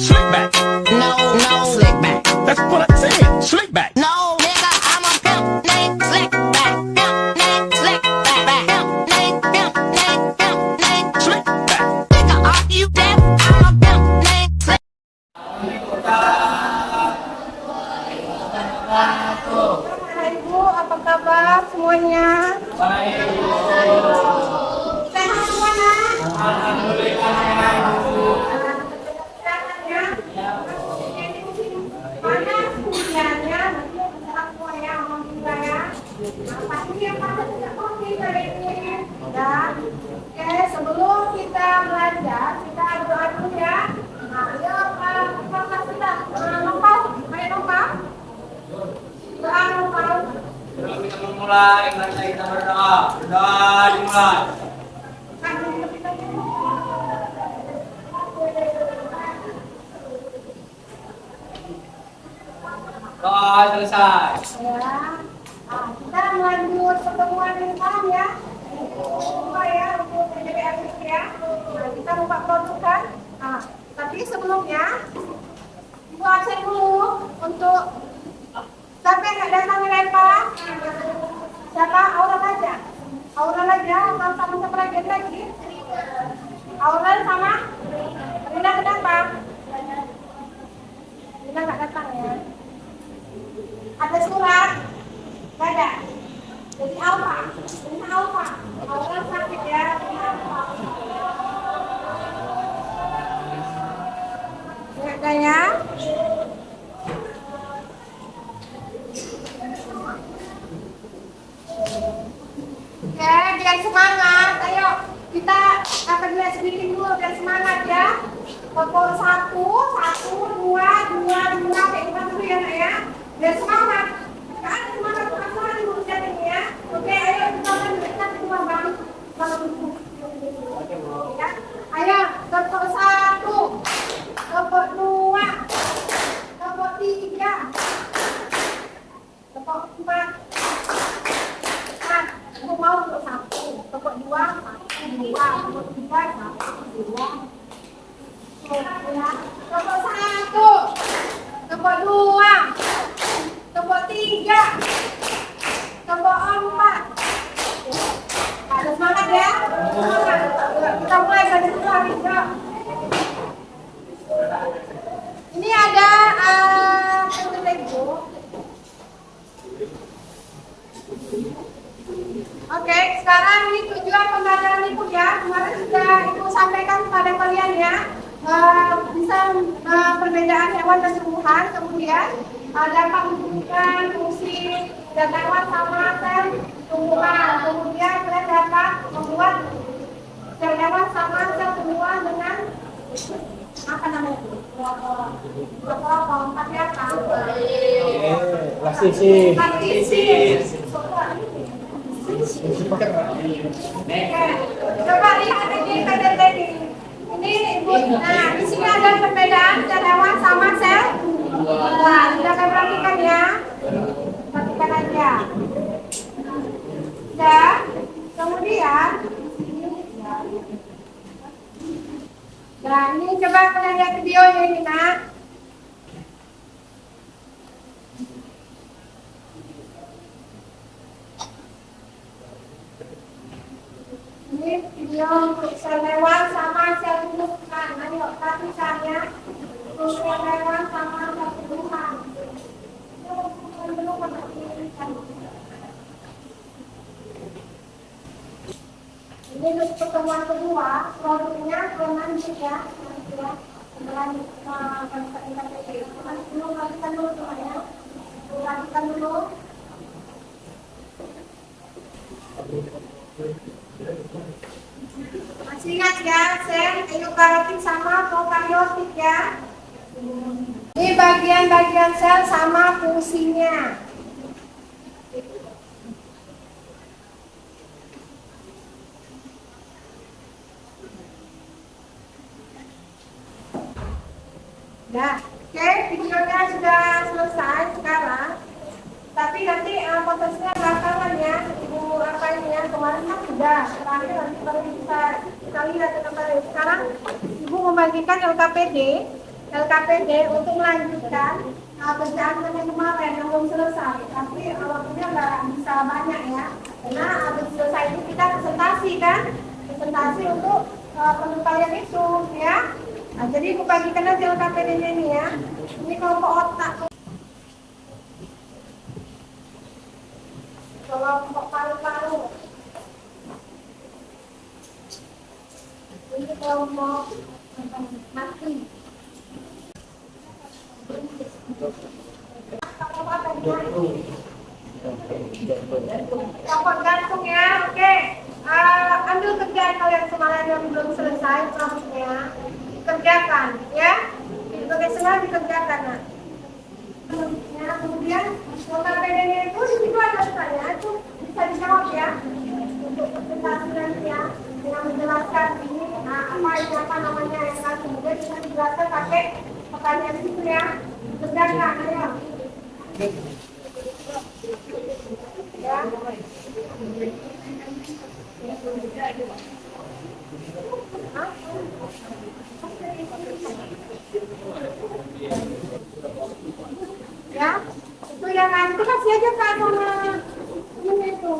Slick back. No, no, slick back. That's what I said. Slick back. No, nigga, I'm a pimp named Slick back. Pimp named Slick back. Pimp named, pimp named, pimp named Slick back. Nigga, are you deaf? I'm a pimp named Slick. Ibu, apa kabar semuanya? Baik, Sehat semuanya? alhamdulillah. Sehatnya? Mana ujiannya? Nanti orang tua ya, orang tua ya. Pasti yang pada tidak kopi kali ini. Ya. Oke, sebelum kita belajar, kita berdoa dulu ya. Nah, ayo, apakah sudah numpang? Ayo numpang. Doa numpang. Sebelum kita memulai, mari kita berdoa. Berdoa dimulai. Doa selesai. Ya. Nah, kita lanjut pertemuan yang sekarang ya. Lupa ya untuk PJBR ya. Nah, kita buka produk kan. Nah, tapi sebelumnya Ibu absen dulu untuk siapa yang nggak datang ke Pak? Siapa? Aura aja. Aura aja atau sama siapa lagi? Aura sama Rina kenapa? Rina nggak datang ya. Ada surat? Nggak ada. Jadi Alfa. Ini Alfa. Aura sakit ya. Ini Alfa. Nggak ada ya? Oke, biar semangat. Ayo, kita akan lihat sedikit dulu biar semangat ya. Pokok satu, dua, kayak gimana dulu ya nak ya. Biar semangat. Kan semangat perasaan dulu ini ya. Oke, ayo kita akan lihat semua bang dulu. Ya. Ayo, pokok satu, pokok dua, pokok tiga, pokok empat. Aku mau untuk satu, pokok dua, pokok tiga, dua. Pokok satu, pokok dua, pokok tiga, pokok empat. Ada semangat ya? Semangat. Kita mulai dari sebelah tiga. Ini ada Lego. Oke, sekarang ini tujuan pembelajaran Ibu ya. Kemarin sudah Ibu sampaikan kepada kalian ya. Bisa perbedaan hewan dan tumbuhan, kemudian dapat menunjukkan fungsi dan hewan sama sel tumbuhan. Kemudian kalian dapat membuat sel hewan sama sel tumbuhan dengan apa namanya itu? Kelompok pakai apa? Plastisi. Coba lihat ini tadi. Ini Ibu. Nah, di sini ada perbedaan sel hewan sama sel tumbuhan. Sudah kalian perhatikan ya. Perhatikan aja. Ya. Kemudian nah, ini coba kalian lihat videonya ini, Nak. Ini video untuk sel hewan sama sel tumbuhan. Ayo, perhatikan ya. Untuk sel hewan sama sel tumbuhan. Ini untuk pertemuan kedua, produknya nanti ya. Perhatikan dulu semuanya. Perhatikan dulu. Masih ingat ya, sel eukariotik sama prokariotik ya. Ini bagian-bagian sel sama fungsinya. Nah, oke, videonya sudah selesai sekarang. Tapi nanti potensinya belakangan ya. Ibu apa ini ya, kemarin kan sudah. Terakhir nanti baru bisa kita lihat kembali. Sekarang Ibu membagikan LKPD LKPD untuk melanjutkan kerjaan yang kemarin yang belum selesai. Tapi waktunya nggak bisa banyak ya. Karena habis selesai itu kita presentasi kan, presentasi untuk penelitian itu ya. Nah, jadi aku bagikan aja LKPD-nya ini ya. Ini kelompok otak. Kelompok paru-paru. Ini kelompok mati. Kelompok jantung ya, oke. Ambil kerjaan kalian semalam yang belum selesai prosesnya, dikerjakan ya. Sebagai sengaja dikerjakan. Nah. Ya, kemudian LKPD-nya itu di situ ada saya itu bisa dijawab ya untuk presentasi nanti ya dengan menjelaskan ini apa namanya yang kan kemudian bisa dijelaskan pakai pertanyaan itu ya kerjakan ya. Ya. Ya, itu yang itu kasih aja Kak sama ini itu.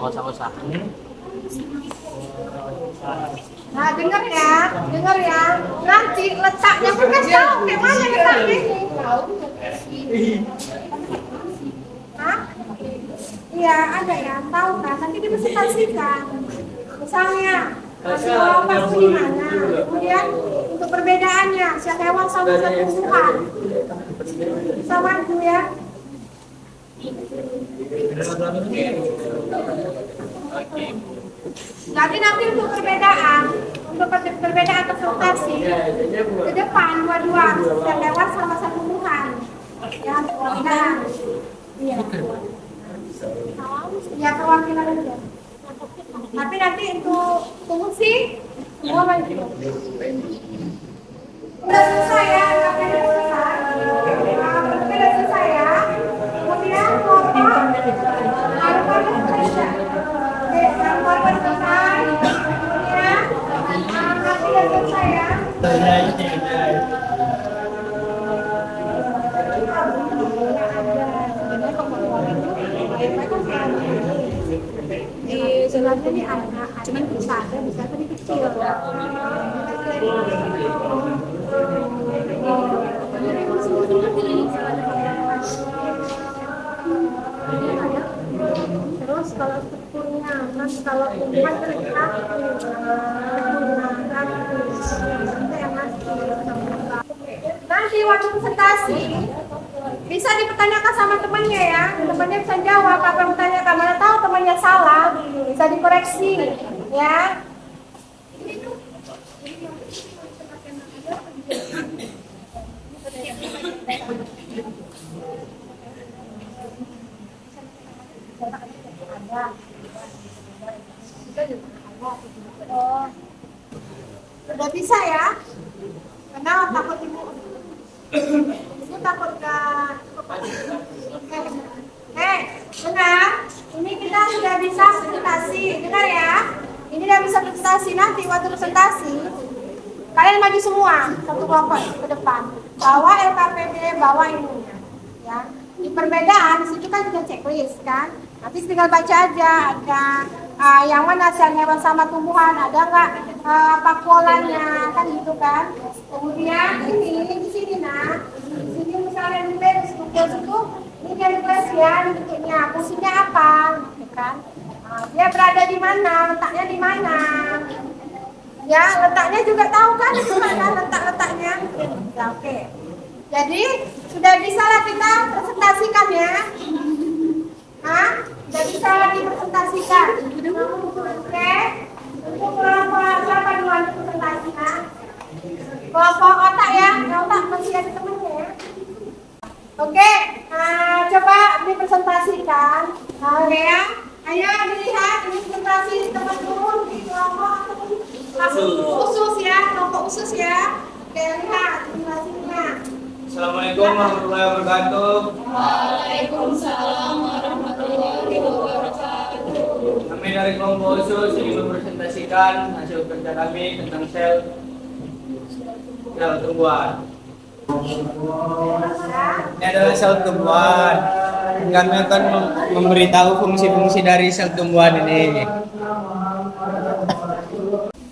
Usah. Nah, dengar ya. Nanti letaknya pun kan tahu kayak mana letaknya ini. Hah? Iya, ada ya, tahu kan? Nanti dipresentasikan. Misalnya, kelompok itu di mana? Kemudian untuk perbedaannya, siapa hewan sama tumbuhan. Bisa maju ya. Jadi nanti untuk perbedaan presentasi ke depan dua-dua setiap hewan sama satu tumbuhan. Ya, perbedaan. Iya. Ya, perwakilan aja. Tapi nanti untuk fungsi semua maju. Udah selesai ya, KPD selesai. Udah selesai ya. Kemudian kelompok selesai. Oke, kelompok selesai. Kemudian KPD selesai ya. Sebenarnya ini anak, cuman bisa tadi kecil. Terus kalau strukturnya, kalau tumbuhan nanti waktu presentasi bisa dipertanyakan sama temannya ya, temannya bisa jawab apa yang ditanyakan, mana tahu temannya salah, bisa dikoreksi ya. Oh, sudah bisa ya? Karena takut ibu takut benar. Ini kita sudah bisa presentasi, dengar ya. Ini sudah bisa presentasi, nanti waktu presentasi kalian maju semua satu kelompok ke depan. Bawa LKPD, bawa ininya. Ya. Di perbedaan di situ kan sudah checklist kan. Nanti tinggal baca aja ada yang mana sel hewan sama tumbuhan, ada nggak polanya kan gitu kan. Kemudian ini di sini di sini misalnya nulis struktur itu ini dia nulis ya bentuknya, fungsinya apa, gitu kan. Dia berada di mana, letaknya di mana. Ya, letaknya juga tahu kan di mana letaknya. Ya, oke. Jadi sudah bisa lah kita presentasikan ya. Sudah bisa dipresentasikan. Oke. Untuk kelompok siapa duluan presentasikan? Kelompok otak ya, otak masih ada temennya ya. Oke, coba dipresentasikan. Oke ya, ayo dilihat ini presentasi teman-teman di kelompok khusus ya, kelompok khusus ya. Oke, lihat presentasinya. Assalamualaikum warahmatullahi wabarakatuh. Waalaikumsalam warahmatullahi wabarakatuh. dari kelompok khusus ingin mempresentasikan hasil kerja kami tentang sel tumbuhan. Ini adalah sel tumbuhan. Kami akan memberitahu fungsi-fungsi dari sel tumbuhan ini.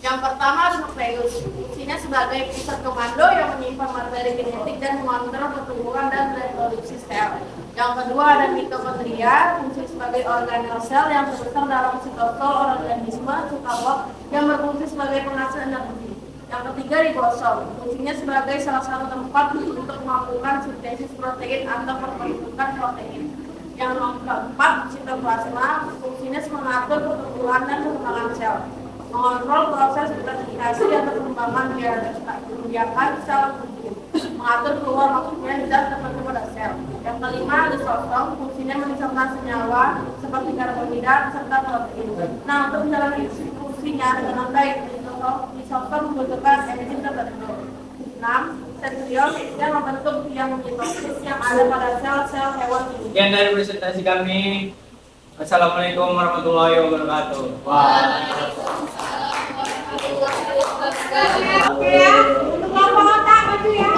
Yang pertama ada nukleus. Fungsinya sebagai pusat komando yang menyimpan materi genetik dan mengontrol pertumbuhan dan reproduksi sel. Yang kedua ada mitokondria, fungsi sebagai organel sel yang terbesar dalam sitosol organisme eukarot yang berfungsi sebagai penghasil energi. Yang ketiga ribosom, fungsinya sebagai salah satu tempat untuk melakukan sintesis protein atau pembentukan protein. Yang keempat sitoplasma, fungsinya mengatur pertumbuhan dan perkembangan sel, mengontrol proses multiplikasi dan perkembangan biakan sel, mengatur keluar masuknya zat tertentu pada sel. Yang kelima lisosom, fungsinya mencerna senyawa seperti karbohidrat serta protein. Nah, untuk menjalani fungsinya dengan baik, lisosom membutuhkan enzim tertentu. 6. Sentriol yang membentuk tiang mitosis yang ada pada sel-sel hewan ini. Sekian dari presentasi kami. Assalamualaikum warahmatullahi wabarakatuh. Oke ya, untuk kelompok otak maju ya.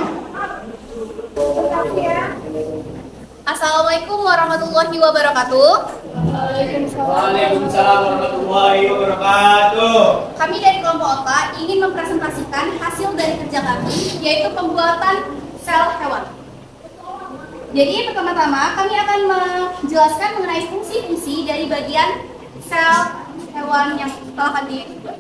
Terima ya. Assalamualaikum warahmatullahi wabarakatuh. Waalaikumsalam warahmatullahi wabarakatuh. Kami dari kelompok OTA ingin mempresentasikan hasil dari kerja kami, yaitu pembuatan sel hewan. Jadi pertama-tama kami akan menjelaskan mengenai fungsi-fungsi dari bagian sel hewan yang telah kami buat.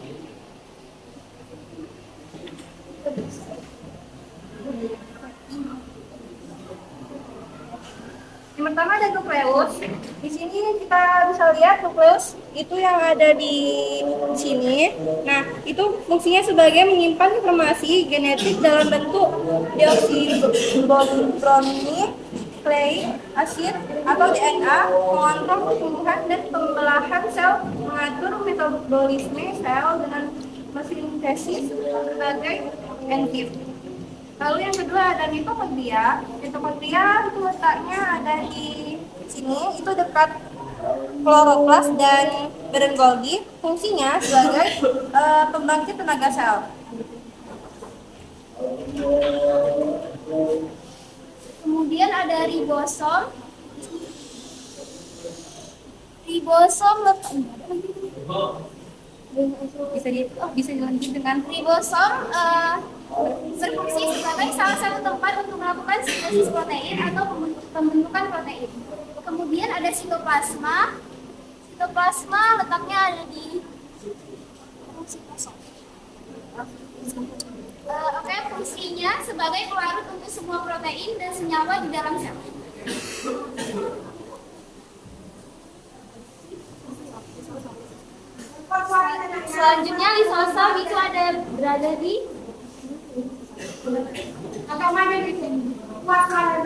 Yang pertama ada nukleus. Di sini kita bisa lihat nukleus itu yang ada di sini. Nah, itu fungsinya sebagai menyimpan informasi genetik dalam bentuk deoksiribonukleik asid atau DNA, mengontrol pertumbuhan dan pembelahan sel, mengatur metabolisme sel dengan mesin sintesis sebagai enzim. Lalu yang kedua ada mitokondria. Mitokondria itu letaknya ada di sini, itu dekat kloroplas dan badan Golgi. Fungsinya sebagai pembangkit tenaga sel. Kemudian ada ribosom. Ribosom bisa dilanjut dengan ribosom berfungsi sebagai salah satu tempat untuk melakukan sintesis protein atau pembentukan protein. Kemudian ada sitoplasma. Sitoplasma letaknya ada di fungsinya sebagai pelarut untuk semua protein dan senyawa di dalam sel. Selanjutnya lisosom itu ada berada di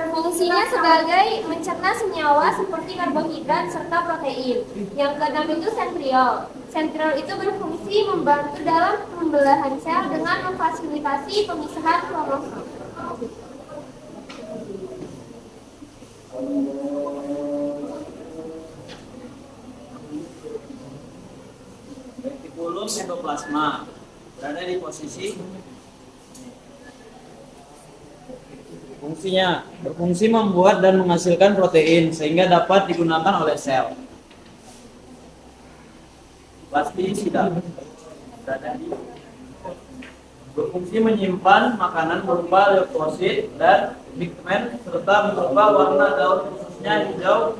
fungsinya sebagai mencerna senyawa seperti karbohidrat serta protein. Yang keenam itu sentriol. Sentriol itu berfungsi membantu dalam pembelahan sel dengan memfasilitasi pemisahan kromosom. Retikulum sitoplasma berada di posisi fungsinya berfungsi membuat dan menghasilkan protein sehingga dapat digunakan oleh sel. Plastisida berada di berfungsi menyimpan makanan berupa leukosit dan pigmen serta berupa warna daun khususnya hijau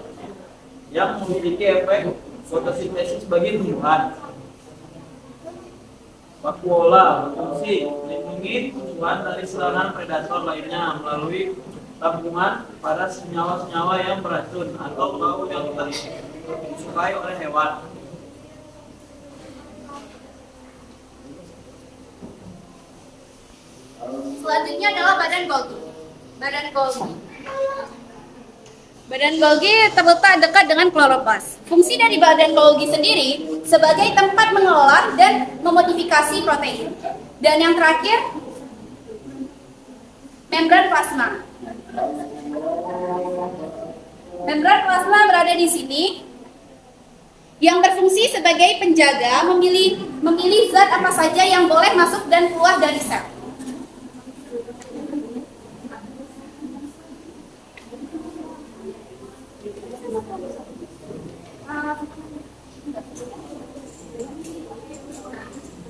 yang memiliki efek fotosintesis bagi tumbuhan. Vakuola berfungsi melindungi tumbuhan dari serangan predator lainnya melalui tabungan pada senyawa-senyawa yang beracun atau bau yang disukai oleh hewan. Selanjutnya adalah badan Golgi. Badan Golgi terletak dekat dengan kloroplas. Fungsi dari badan Golgi sendiri sebagai tempat mengelola dan memodifikasi protein. Dan yang terakhir, membran plasma. Membran plasma berada di sini. yang berfungsi sebagai penjaga, memilih zat apa saja yang boleh masuk dan keluar dari sel.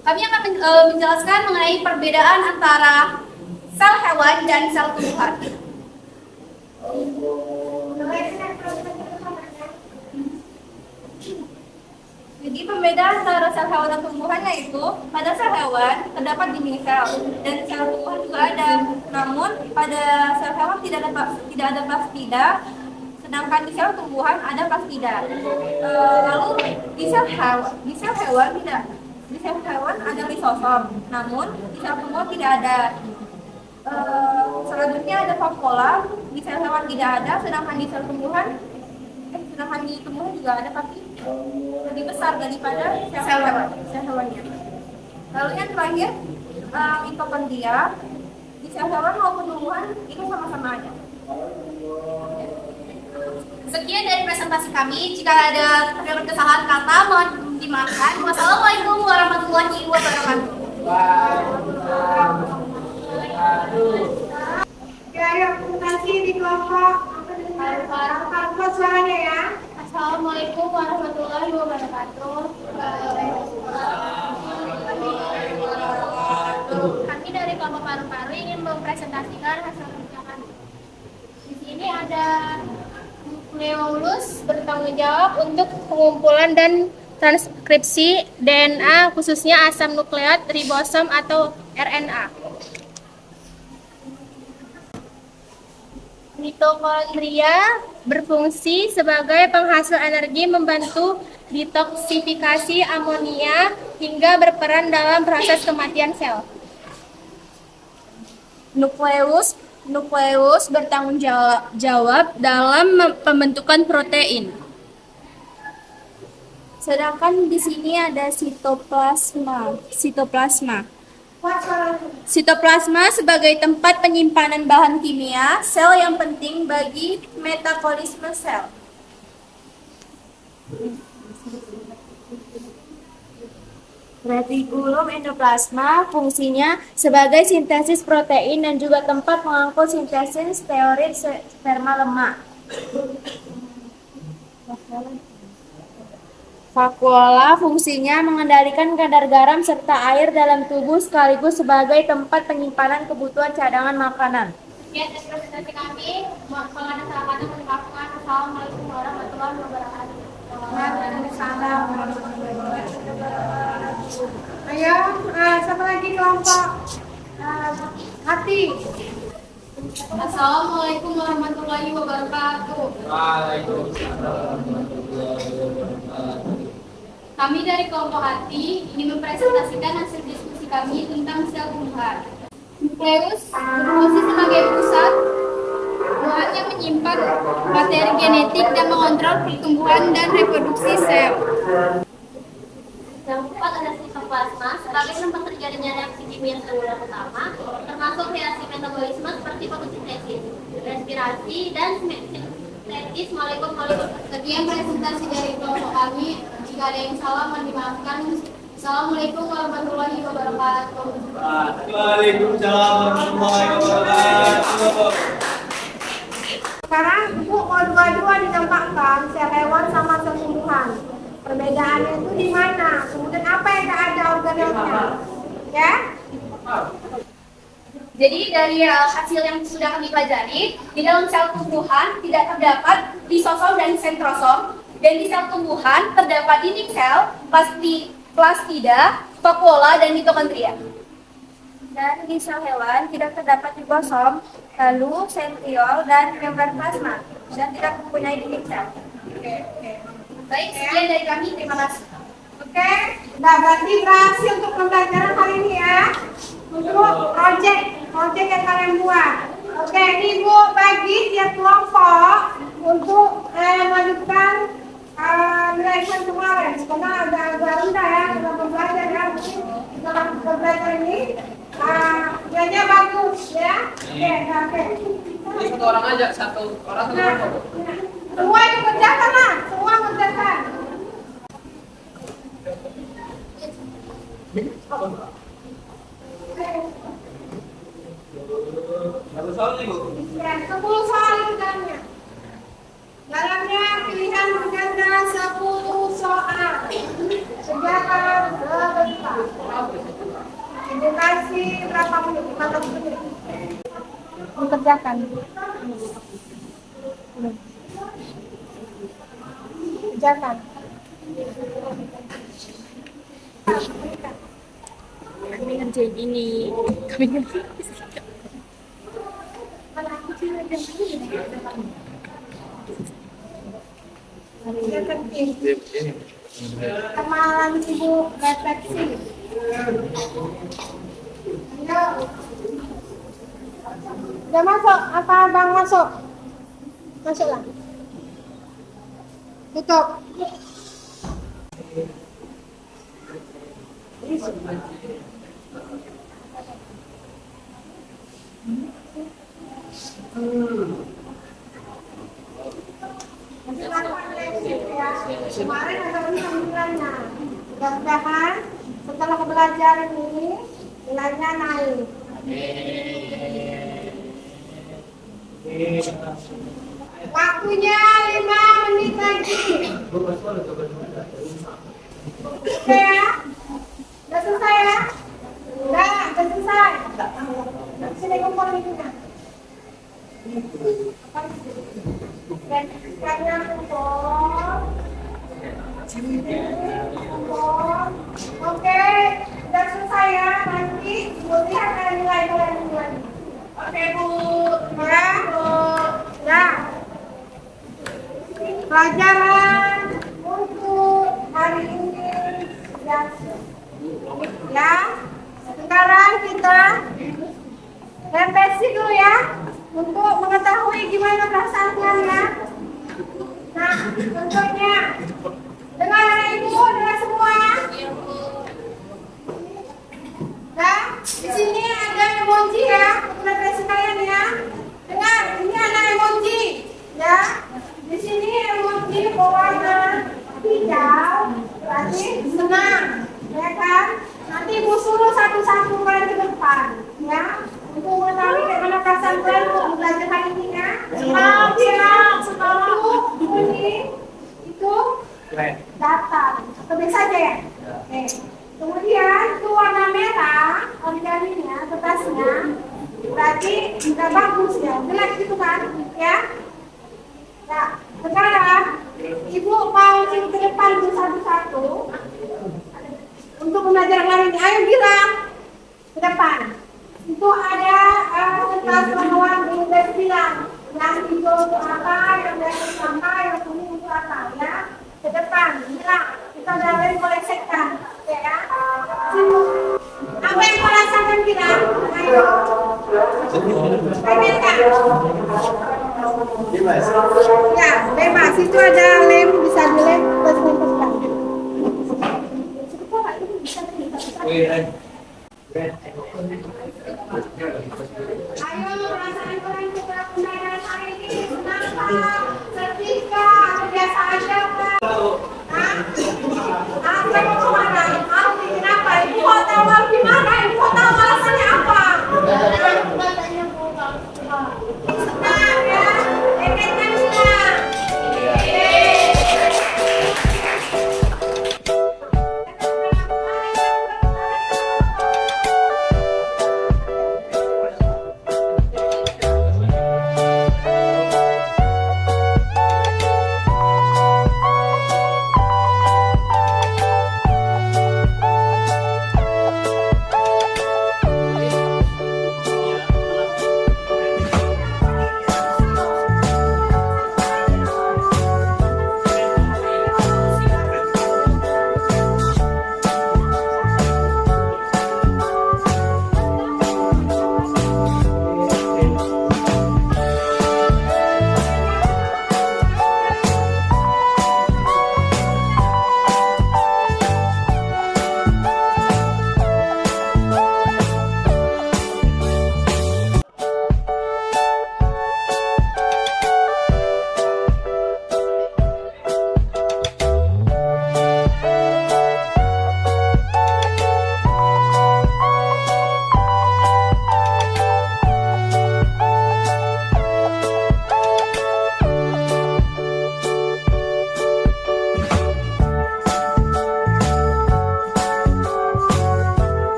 Kami akan menjelaskan mengenai perbedaan antara sel hewan dan sel tumbuhan. Jadi pembedaan antara sel hewan dan tumbuhan yaitu pada sel hewan terdapat dinding sel dan sel tumbuhan juga ada. Namun pada sel hewan tidak ada plastida, sedangkan di sel tumbuhan ada plastida. Lalu di sel hewan tidak. Di sel hewan ada lisosom, namun di sel tumbuhan tidak ada. Selanjutnya ada vakuola, di sel hewan tidak ada, sedangkan di tumbuhan juga ada, tapi lebih besar daripada sel hewannya. Lalu yang terakhir, mitokondria, di sel hewan maupun tumbuhan itu sama-sama ada. Sekian dari presentasi kami. Jika ada terdapat kesalahan kata, mohon dimaafkan. Wassalamualaikum warahmatullahi wabarakatuh. Ya, terima kasih di kelompok angkat suaranya ya. Assalamualaikum warahmatullahi wabarakatuh. Kami dari kelompok paru-paru ingin mempresentasikan hasil kerja kami. Di sini ada Nukleolus bertanggung jawab untuk pengumpulan dan transkripsi DNA, khususnya asam nukleat ribosom atau RNA. Mitokondria berfungsi sebagai penghasil energi, membantu detoksifikasi amonia hingga berperan dalam proses kematian sel. Nukleus bertanggung jawab dalam pembentukan protein. Sedangkan di sini ada sitoplasma. Sitoplasma sebagai tempat penyimpanan bahan kimia sel yang penting bagi metabolisme sel. Retikulum endoplasma fungsinya sebagai sintesis protein dan juga tempat pengangkut sintesis steroid sperma lemak. Vakuola fungsinya mengendalikan kadar garam serta air dalam tubuh sekaligus sebagai tempat penyimpanan kebutuhan cadangan makanan. Sekian dari presentasi kami. Kalau ada salah kata mohon dimaafkan. Assalamualaikum warahmatullahi wabarakatuh. Waalaikumsalam warahmatullahi wabarakatuh. Ayo, siapa lagi kelompok hati? Assalamualaikum warahmatullahi wabarakatuh. Kami dari kelompok hati ingin mempresentasikan hasil diskusi kami tentang sel tumbuhan. Nukleus berfungsi sebagai pusat yang menyimpan materi genetik dan mengontrol pertumbuhan dan reproduksi sel. Yang keempat ada sitoplasma sebagai tempat terjadinya reaksi kimia seluler utama, termasuk reaksi metabolisme seperti fotosintesis, respirasi, dan sintesis molekul-molekul. Sekian presentasi dari kelompok kami. Jika ada yang salah, mohon dimaafkan. Assalamualaikum warahmatullahi wabarakatuh. Waalaikumsalam warahmatullahi wabarakatuh. Sekarang Ibu mau dua-dua ditempatkan sel hewan sama sel tumbuhan. Perbedaannya itu di mana? Kemudian apa yang tak ada organelnya? Ya? Jadi dari hasil yang sudah kami pelajari, di dalam sel tumbuhan tidak terdapat lisosom dan sentrosom, dan di sel tumbuhan terdapat dinding sel, plastida, vakuola, dan mitokondria. Dan di sel hewan tidak terdapat ribosom, lalu sentriol, dan membran plasma, dan tidak mempunyai dinding sel. Baik, sekian dari kami. Terima kasih. Oke, nah berarti berhasil untuk pembelajaran kali ini ya. Untuk project yang kalian buat. Oke, ini Ibu bagi tiap kelompok untuk melanjutkan nilai kemarin. Karena agak rendah ya, kita belajar ya. Setelah belajar ini, nilainya bagus ya. Oke. Jadi satu orang aja, satu orang satu kelompok. Semua itu kerjakan lah, semua kerjakan. Satu soal nih Bu. Ya, 10 soal itu dalamnya. Dalamnya pilihan berganda 10 soal. Kerjakan sebentar. Ibu kasih berapa menit? 15 menit. Dikerjakan. Kerjakan. Kami ngerjain ini. Kami ngerjain Yang penting. Kemalan ibu refleksi. Ayo. Udah masuk? Apa abang masuk? Masuklah. Tutup. Kemarin ada nilainya. Mudah-mudahan setelah belajar ini nilainya naik. Waktunya 5 menit lagi. Oke ya? Udah selesai ya? Udah selesai. Sini kumpul ininya. Karena kumpul. Oke, udah selesai ya. Nanti ibu lihat nilai kalian lagi. Oke Bu, ya Bu. Udah. Pelajaran untuk hari ini ya. Sekarang kita refleksi dulu ya untuk mengetahui gimana perasaan kalian. Nah, contohnya dengar anak ibu, dengar semua. Nah, di sini ada emoji ya, refleksi kalian ya. Dengar, ini ada emoji ya. Di sini emoji berwarna hijau, berarti senang, ya kan? Nanti ibu suruh satu-satu kalian ke depan, ya. Untuk mengetahui bagaimana perasaan kalian untuk belajar hari ini ya. Senang, bunyi itu datar. Tulis saja ya. Oke. Kemudian itu warna merah, origaminya, kertasnya. Berarti sudah bagus ya, jelek gitu kan, ya. Nah, sekarang ibu mau ke depan satu-satu untuk belajar hari ini. Ayo bilang ke depan. Itu ada kertas warna Inggris bilang yang hijau untuk apa, yang merah apa, yang kuning untuk apa, ya. Ke depan, bilang kita dalam koleksikan, ya. Apa yang kau rasakan bilang? Ayo. Pengen kan? Bebas. Ya, bebas. Itu ada lem, bisa dilem terus lempar. Ayo, rasakan kalian setelah pembelajaran hari ini. Kenapa? Setika, biasa aja kan? Apa mau kemana? Alfi, kenapa? Ibu hotel Alfi mana? Ibu hotel alasannya apa? Senang ya? Pengen kan senang?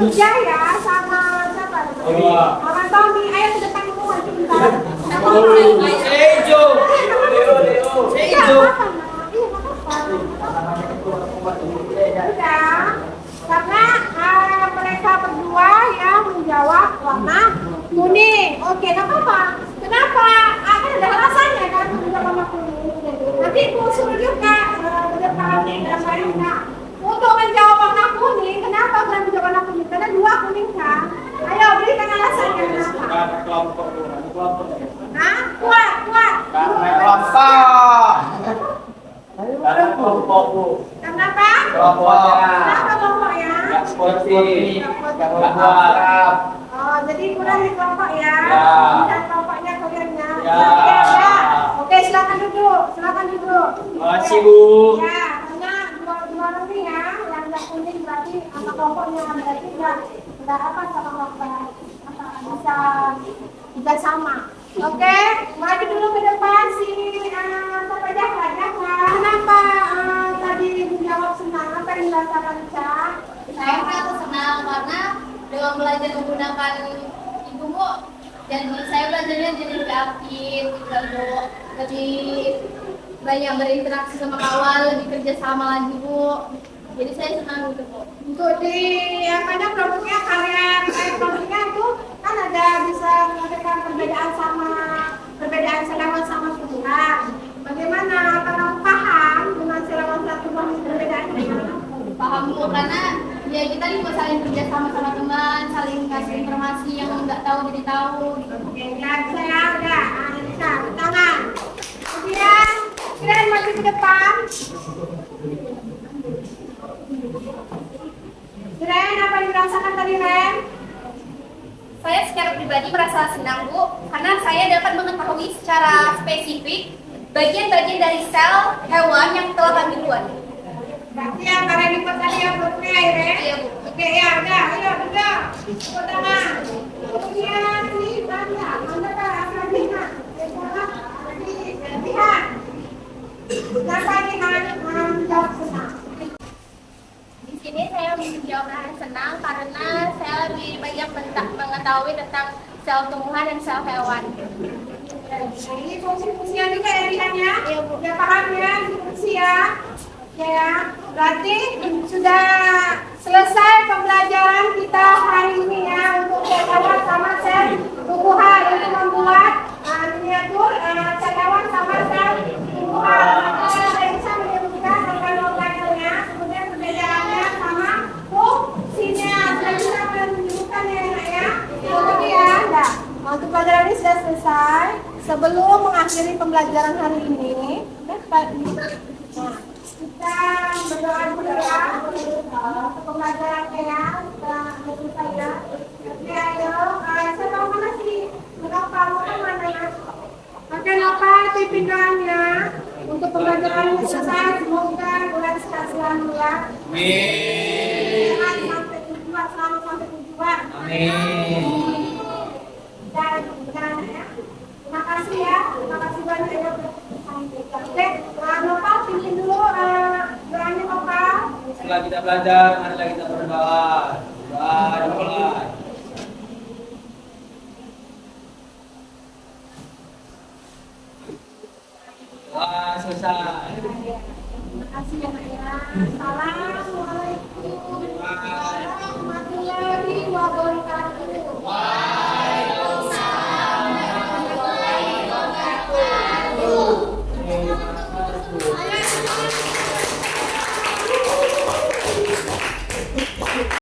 kerja ya sama siapa? Sama Tommy. Ayo ke depan dulu maju bentar. Sama Ejo. Iya, apa, Mak? Iya, nggak apa-apa. Udah. Karena mereka berdua ya menjawab warna kuning. Oke, nggak apa-apa. Kenapa? Akan ada alasannya kan menjawab warna kuning. Nanti aku suruh juga ke depan dan mereka untuk menjawab warna kuning. Kenapa bukan menjawab warna kuning? Karena dua kuning kan. Ayo berikan alasannya kenapa. Nah, kuat. Kenapa? Kenapa kelompok ya? Oh, jadi kurang di kelompok ya? Dan kelompoknya kalian ya? Oke, silakan duduk. Makasih, Bu. Ya, karena dua lebih ya, yang nggak kuning berarti sama kelompoknya berarti nggak apa sama bisa sama. Oke, maju dulu ke depan sini. Sampai jangan. Kenapa tadi menjawab senang? Apa yang dirasakan Cak? Saya merasa senang karena dengan belajar menggunakan ibu Bu, jadi saya belajarnya jadi lebih aktif, lebih banyak berinteraksi sama kawan, lebih kerja sama lagi Bu. Jadi saya senang gitu Bu. Untuk di produknya kalian produknya itu kan ada bisa mengatakan perbedaan selawan sama susunan. Bagaimana kalau paham dengan selawan satu perbedaannya? Paham Bu, karena ya kita juga saling kerja sama teman, saling kasih informasi yang nggak tahu jadi tahu. Oke, ya saya ada Anissa, tangan. Kemudian kalian maju ke depan. Ren, apa yang dirasakan tadi Ren? Saya secara pribadi merasa senang Bu, karena saya dapat mengetahui secara spesifik bagian-bagian dari sel hewan yang telah kami buat. Berarti yang kalian ikut tadi ya grupnya ya Ren? Iya Bu. Oke ya udah, ayo udah. Tepuk tangan. Kemudian ini mana Afrodina? Lihat. Kenapa lihat menjawab senang? Di sini saya menjawab dengan senang karena saya lebih banyak mengetahui tentang sel tumbuhan dan sel hewan. Ini fungsi-fungsinya juga ya Rian ya? Iya Bu. Ya paham ya fungsi ya? Ya, berarti sudah selesai pembelajaran kita hari ini ya untuk hewan sama sel tumbuhan untuk membuat miniatur hewan sama sel tumbuhan. Saya bisa menyebutkan organ-organnya, kemudian perbedaannya sama fungsinya. Saya bisa menyebutkannya ya. Oke ya, nah, untuk pelajaran ini sudah selesai. Sebelum mengakhiri pembelajaran hari ini, kita berdoa dulu ya untuk pembelajarannya ya. Kita selesai ya. Oke, ayo. Saya tahu mana sih? Kenapa? Mau mana ya? Oke, Nova, tipikanya untuk pembelajaran selesai. Semoga bulan sehat selalu ya. Sehat sampai tujuan, selalu sampai tujuan. Dan ya. Terima kasih ya. Terima kasih banyak ya. Oke, Nova, pimpin dulu doanya Nova. Setelah kita belajar, marilah kita berdoa. Dimulai. Selesai. Terima kasih ya.